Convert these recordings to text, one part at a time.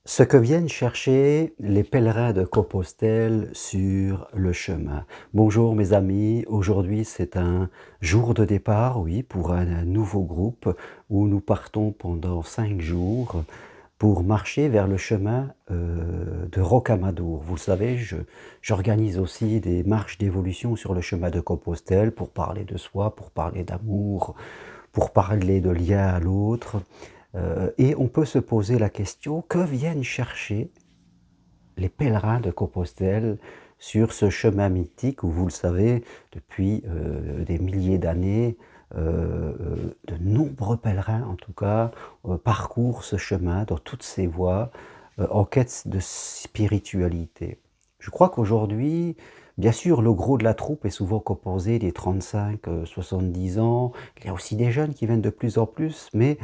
Ce que viennent chercher les pèlerins de Compostelle sur le chemin. Bonjour mes amis, aujourd'hui c'est un jour de départ, oui, pour un nouveau groupe où nous partons pendant 5 jours pour marcher vers le chemin de Rocamadour. Vous le savez, j'organise aussi des marches d'évolution sur le chemin de Compostelle pour parler de soi, pour parler d'amour, pour parler de lien à l'autre. Et on peut se poser la question, que viennent chercher les pèlerins de Compostelle sur ce chemin mythique où, vous le savez, depuis des milliers d'années, de nombreux pèlerins, en tout cas, parcourent ce chemin dans toutes ses voies, en quête de spiritualité. Je crois qu'aujourd'hui, bien sûr, le gros de la troupe est souvent composé des 35-70 ans. Il y a aussi des jeunes qui viennent de plus en plus, mais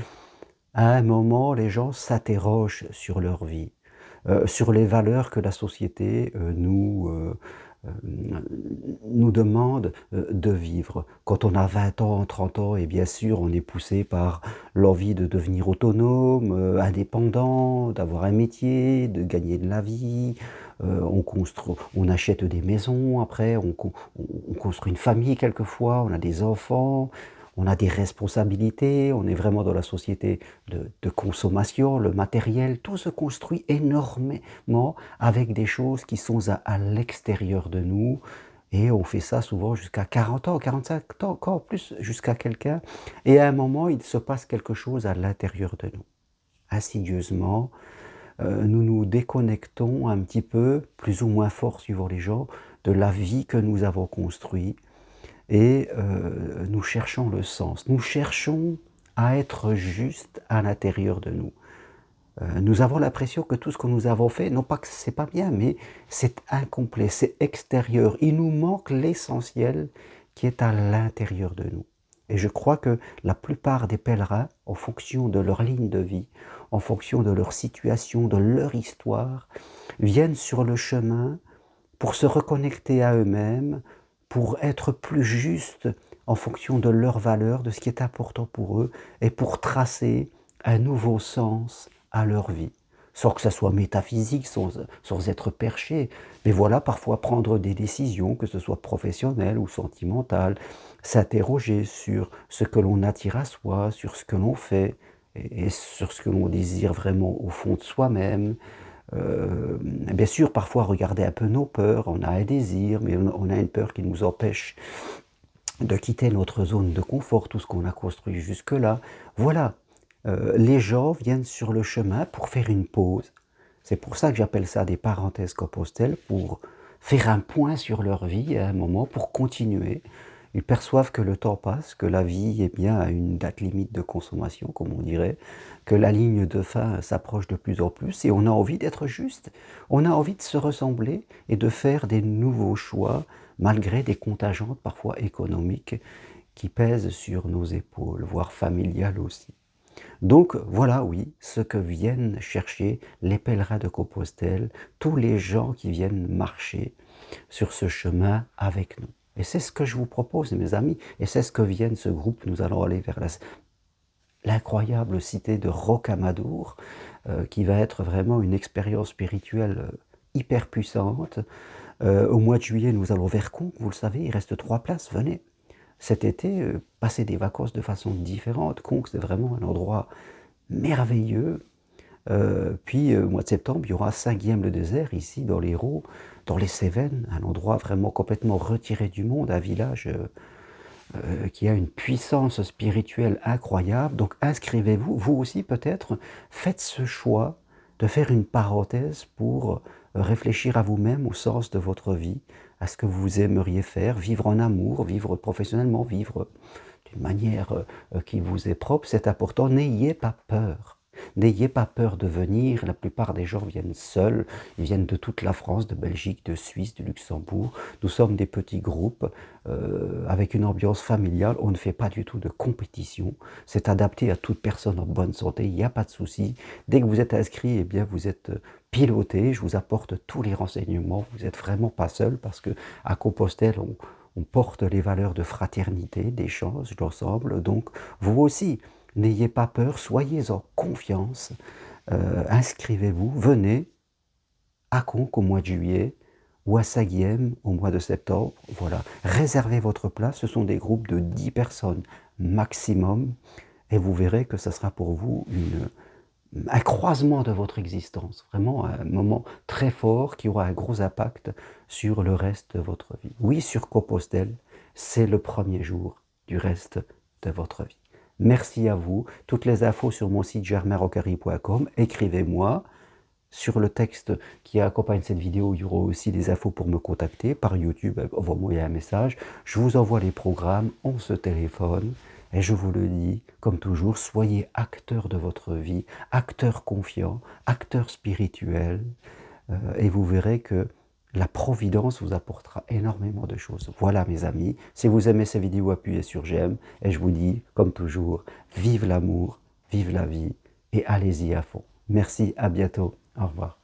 à un moment, les gens s'interrogent sur leur vie, sur les valeurs que la société, nous demande, de vivre. Quand on a 20 ans, 30 ans et bien sûr, on est poussé par l'envie de devenir autonome, indépendant, d'avoir un métier, de gagner de la vie. On achète des maisons après, on construit une famille quelquefois, on a des enfants, on a des responsabilités, on est vraiment dans la société de consommation, le matériel, tout se construit énormément avec des choses qui sont à l'extérieur de nous. Et on fait ça souvent jusqu'à 40 ans, 45 ans, encore plus jusqu'à quelqu'un. Et à un moment, il se passe quelque chose à l'intérieur de nous. Insidieusement, nous nous déconnectons un petit peu, plus ou moins fort suivant les gens, de la vie que nous avons construite et nous cherchons le sens. Nous cherchons à être juste à l'intérieur de nous. Nous avons l'impression que tout ce que nous avons fait, non pas que c'est pas bien, mais c'est incomplet, c'est extérieur. Il nous manque l'essentiel qui est à l'intérieur de nous. Et je crois que la plupart des pèlerins, en fonction de leur ligne de vie, en fonction de leur situation, de leur histoire, viennent sur le chemin pour se reconnecter à eux-mêmes, pour être plus justes en fonction de leurs valeurs, de ce qui est important pour eux, et pour tracer un nouveau sens à leur vie. Sans que ça soit métaphysique, sans être perché. Mais voilà, parfois prendre des décisions, que ce soit professionnelles ou sentimentales, s'interroger sur ce que l'on attire à soi, sur ce que l'on fait, et sur ce que l'on désire vraiment au fond de soi-même. Bien sûr, parfois regarder un peu nos peurs, on a un désir, mais on a une peur qui nous empêche de quitter notre zone de confort, tout ce qu'on a construit jusque-là. Voilà, les gens viennent sur le chemin pour faire une pause. C'est pour ça que j'appelle ça des parenthèses compostelles, pour faire un point sur leur vie à un moment, pour continuer. Ils perçoivent que le temps passe, que la vie est bien à une date limite de consommation, comme on dirait, que la ligne de fin s'approche de plus en plus, et on a envie d'être juste. On a envie de se ressembler et de faire des nouveaux choix, malgré des contingentes parfois économiques qui pèsent sur nos épaules, voire familiales aussi. Donc voilà, oui, ce que viennent chercher les pèlerins de Compostelle, tous les gens qui viennent marcher sur ce chemin avec nous. Et c'est ce que je vous propose, mes amis, et c'est ce que viennent ce groupe. Nous allons aller vers l'incroyable cité de Rocamadour, qui va être vraiment une expérience spirituelle hyper puissante. Au mois de juillet, nous allons vers Conques, vous le savez, il reste 3 places, venez. Cet été, passez des vacances de façon différente. Conques, c'est vraiment un endroit merveilleux. Puis, au mois de septembre, il y aura Saint-Guilhem-le-Désert, ici, dans l'Hérault, dans les Cévennes, un endroit vraiment complètement retiré du monde, un village qui a une puissance spirituelle incroyable. Donc, inscrivez-vous, vous aussi peut-être, faites ce choix de faire une parenthèse pour réfléchir à vous-même, au sens de votre vie, à ce que vous aimeriez faire, vivre en amour, vivre professionnellement, vivre d'une manière qui vous est propre, c'est important. N'ayez pas peur. N'ayez pas peur de venir. La plupart des gens viennent seuls. Ils viennent de toute la France, de Belgique, de Suisse, du Luxembourg. Nous sommes des petits groupes avec une ambiance familiale. On ne fait pas du tout de compétition. C'est adapté à toute personne en bonne santé. Il n'y a pas de souci. Dès que vous êtes inscrit, eh bien, vous êtes piloté. Je vous apporte tous les renseignements. Vous n'êtes vraiment pas seul parce que à Compostelle, on porte les valeurs de fraternité, d'échange, d'ensemble. Donc, vous aussi, n'ayez pas peur, soyez en confiance. inscrivez-vous, venez à Conques au mois de juillet ou à Saguiem au mois de septembre. Voilà, réservez votre place, ce sont des groupes de 10 personnes maximum et vous verrez que ça sera pour vous un croisement de votre existence, vraiment un moment très fort qui aura un gros impact sur le reste de votre vie. Oui, sur Compostelle, c'est le premier jour du reste de votre vie. Merci à vous. Toutes les infos sur mon site germainrocary.com. Écrivez-moi. Sur le texte qui accompagne cette vidéo, il y aura aussi des infos pour me contacter par YouTube. Envoie-moi un message. Je vous envoie les programmes, on se téléphone. Et je vous le dis, comme toujours, soyez acteur de votre vie, acteur confiant, acteur spirituel. Et vous verrez que la providence vous apportera énormément de choses. Voilà mes amis, si vous aimez ces vidéos, appuyez sur j'aime. Et je vous dis, comme toujours, vive l'amour, vive la vie et allez-y à fond. Merci, à bientôt. Au revoir.